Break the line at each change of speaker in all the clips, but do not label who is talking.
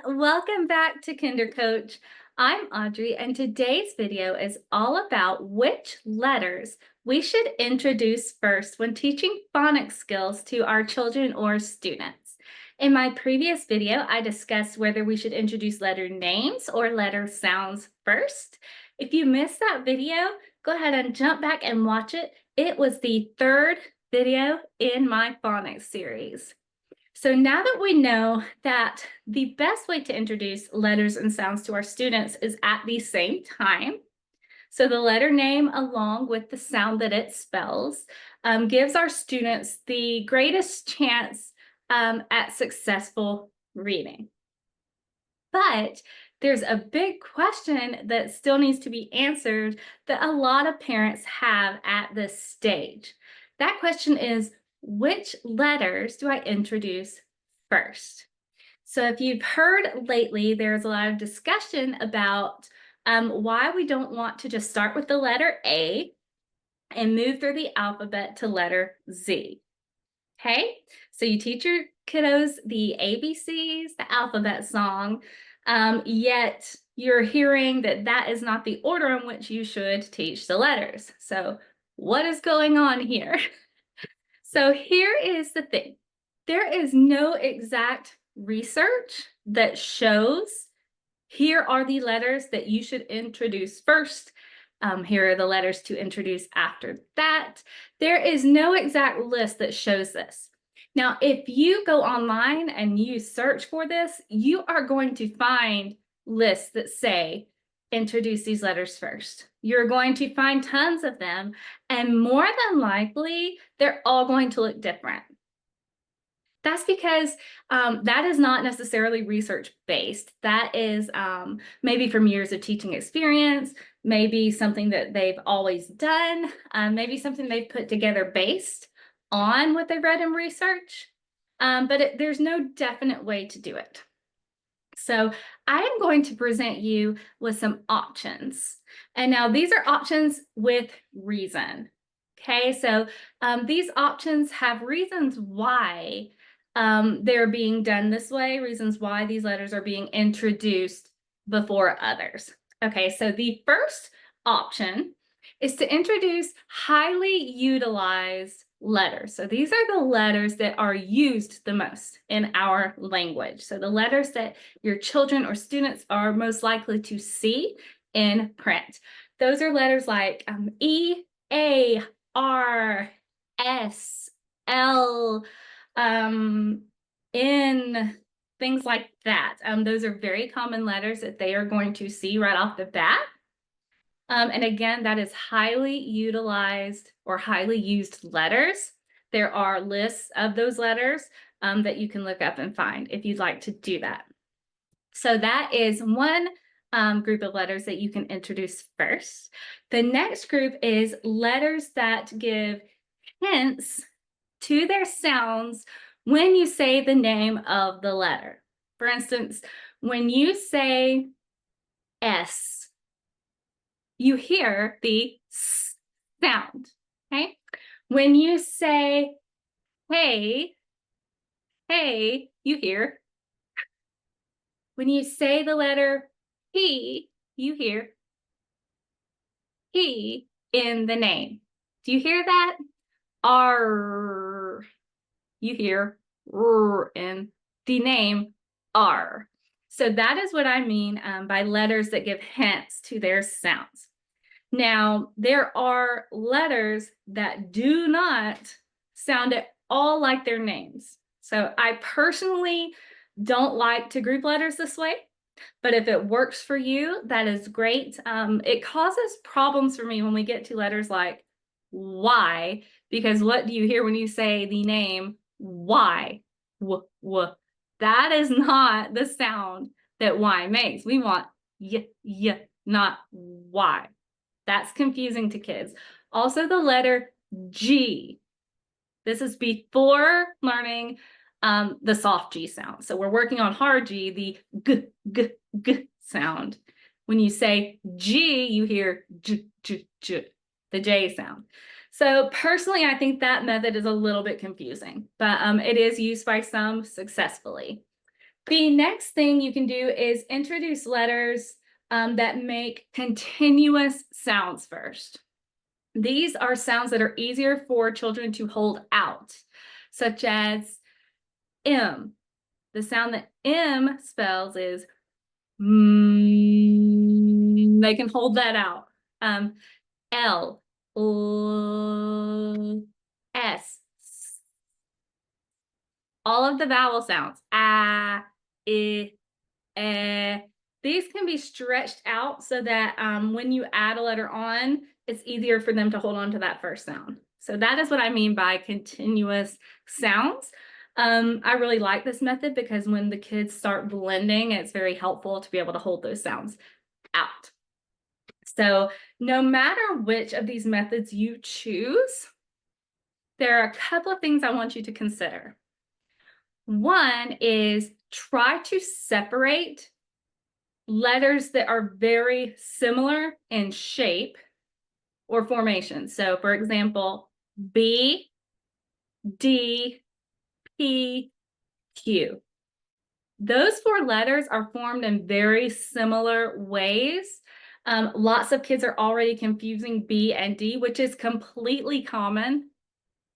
welcome back to Kinder Coach. I'm Audrey, and today's video is all about which letters we should introduce first when teaching phonics skills to our children or students. In my previous video, I discussed whether we should introduce letter names or letter sounds first. If you missed that video, go ahead and jump back and watch it. It was the third video in my phonics series. So now that we know that the best way to introduce letters and sounds to our students is at the same time, so the letter name along with the sound that it spells gives our students the greatest chance at successful reading. But there's a big question that still needs to be answered that a lot of parents have at this stage. That question is, which letters do I introduce first? So if you've heard lately, there's a lot of discussion about why we don't want to just start with the letter A and move through the alphabet to letter Z. Okay, so you teach your kiddos the ABCs, the alphabet song, yet you're hearing that that is not the order in which you should teach the letters. So what is going on here? So here is the thing. There is no exact research that shows here are the letters that you should introduce first. Here are the letters to introduce after that. There is no exact list that shows this. Now, if you go online and you search for this, you are going to find lists that say, introduce these letters first. You're going to find tons of them, and more than likely, they're all going to look different. That's because that is not necessarily research-based. That is maybe from years of teaching experience, maybe something that they've always done, maybe something they've put together based on what they read in research, but there's no definite way to do it. So I am going to present you with some options. And now these are options with reason. Okay, so these options have reasons why they're being done this way, reasons why these letters are being introduced before others. Okay, so the first option is to introduce highly utilized letters. So these are the letters that are used the most in our language. So the letters that your children or students are most likely to see in print. Those are letters like E, A, R, S, L, N, things like that. Those are very common letters that they are going to see right off the bat. And again, that is highly utilized or highly used letters. There are lists of those letters that you can look up and find if you'd like to do that. So that is one group of letters that you can introduce first. The next group is letters that give hints to their sounds when you say the name of the letter. For instance, when you say S, you hear the S sound, okay? When you say hey, hey, you hear. When you say the letter P, you hear P in the name. Do you hear that? R, you hear R in the name R. So that is what I mean by letters that give hints to their sounds. Now, there are letters that do not sound at all like their names. So I personally don't like to group letters this way, but if it works for you, that is great. It causes problems for me when we get to letters like Y, because what do you hear when you say the name Y? W. That is not the sound that Y makes. We want y, not Y. That's confusing to kids. Also, the letter G. This is before learning the soft G sound. So we're working on hard G, the g sound. When you say G, you hear j, the J sound. So personally, I think that method is a little bit confusing, but it is used by some successfully. The next thing you can do is introduce letters that make continuous sounds first. These are sounds that are easier for children to hold out, such as M. The sound that M spells is mm. They can hold that out. L, L, S. All of the vowel sounds. A, I, these can be stretched out so that when you add a letter on, it's easier for them to hold on to that first sound. So that is what I mean by continuous sounds. I really like this method because when the kids start blending, it's very helpful to be able to hold those sounds out. So no matter which of these methods you choose, there are a couple of things I want you to consider. One is try to separate letters that are very similar in shape or formation. So for example, B, D, P, Q. Those four letters are formed in very similar ways. Lots of kids are already confusing B and D, which is completely common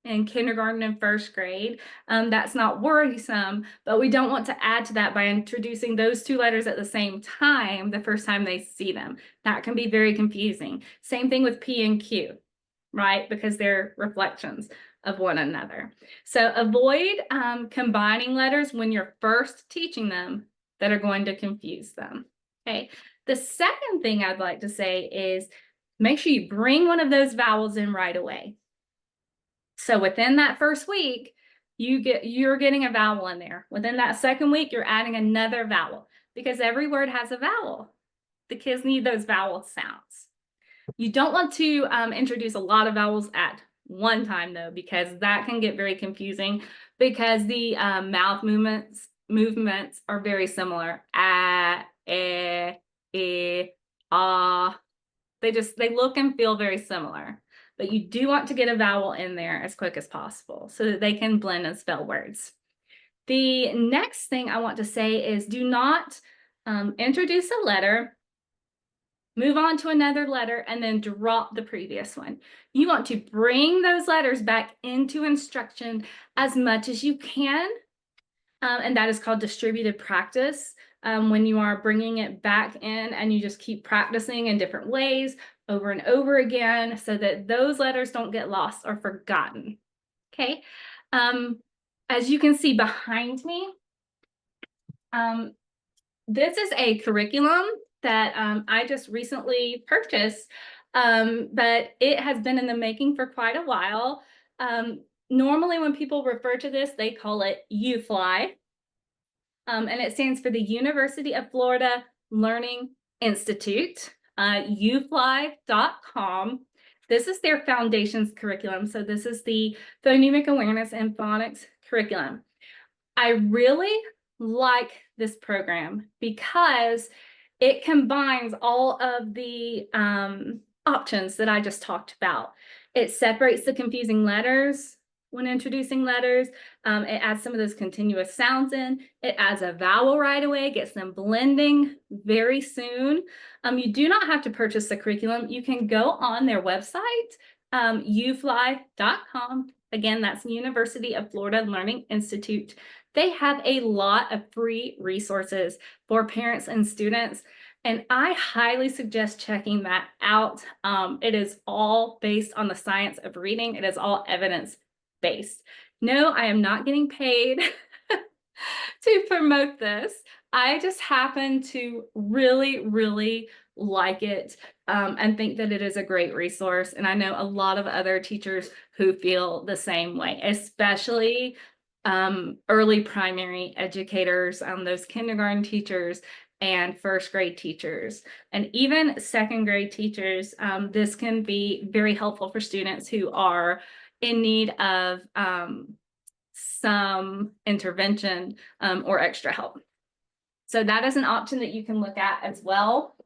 in kindergarten and first grade. That's not worrisome, but we don't want to add to that by introducing those two letters at the same time the first time they see them. That can be very confusing. Same thing with P and Q, right? Because they're reflections of one another. So avoid combining letters when you're first teaching them that are going to confuse them. Okay. The second thing I'd like to say is make sure you bring one of those vowels in right away. So within that first week, you're getting a vowel in there. Within that second week, you're adding another vowel because every word has a vowel. The kids need those vowel sounds. You don't want to introduce a lot of vowels at one time though, because that can get very confusing because the mouth movements are very similar. A, ah. They look and feel very similar. But you do want to get a vowel in there as quick as possible so that they can blend and spell words. The next thing I want to say is do not introduce a letter, move on to another letter, and then drop the previous one. You want to bring those letters back into instruction as much as you can, and that is called distributed practice. When you are bringing it back in and you just keep practicing in different ways over and over again so that those letters don't get lost or forgotten. Okay. As you can see behind me, this is a curriculum that I just recently purchased, but it has been in the making for quite a while. Normally when people refer to this, they call it UFLI. And it stands for the University of Florida Learning Institute, ufly.com. This is their foundations curriculum. So this is the phonemic awareness and phonics curriculum. I really like this program because it combines all of the options that I just talked about. It separates the confusing letters when introducing letters. It adds some of those continuous sounds in. It adds a vowel right away, gets them blending very soon. You do not have to purchase the curriculum. You can go on their website, ufly.com. Again, that's University of Florida Learning Institute. They have a lot of free resources for parents and students, and I highly suggest checking that out. It is all based on the science of reading. It is all evidence-based. No, I am not getting paid to promote this. I just happen to really, really like it and think that it is a great resource. And I know a lot of other teachers who feel the same way, especially early primary educators, those kindergarten teachers and first grade teachers, and even second grade teachers. This can be very helpful for students who are in need of some intervention or extra help. So that is an option that you can look at as well.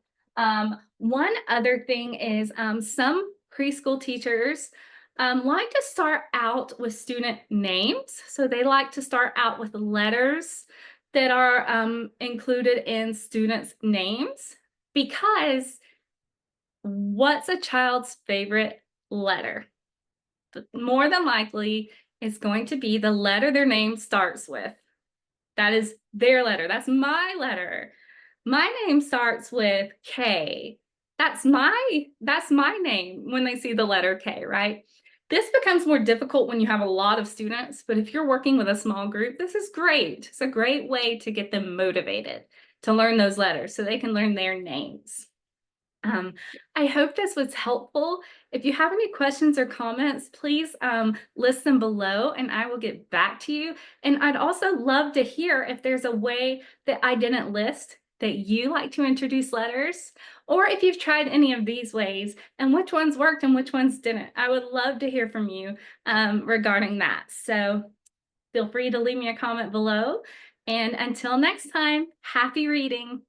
One other thing is some preschool teachers like to start out with student names. So they like to start out with letters that are included in students' names, because what's a child's favorite letter? More than likely, it's going to be the letter their name starts with. That is their letter. That's my letter. My name starts with K. That's my name when they see the letter K, right? This becomes more difficult when you have a lot of students, but if you're working with a small group, this is great. It's a great way to get them motivated to learn those letters so they can learn their names. I hope this was helpful. If you have any questions or comments, please list them below and I will get back to you. And I'd also love to hear if there's a way that I didn't list that you like to introduce letters, or if you've tried any of these ways and which ones worked and which ones didn't. I would love to hear from you regarding that. So feel free to leave me a comment below. And until next time, happy reading.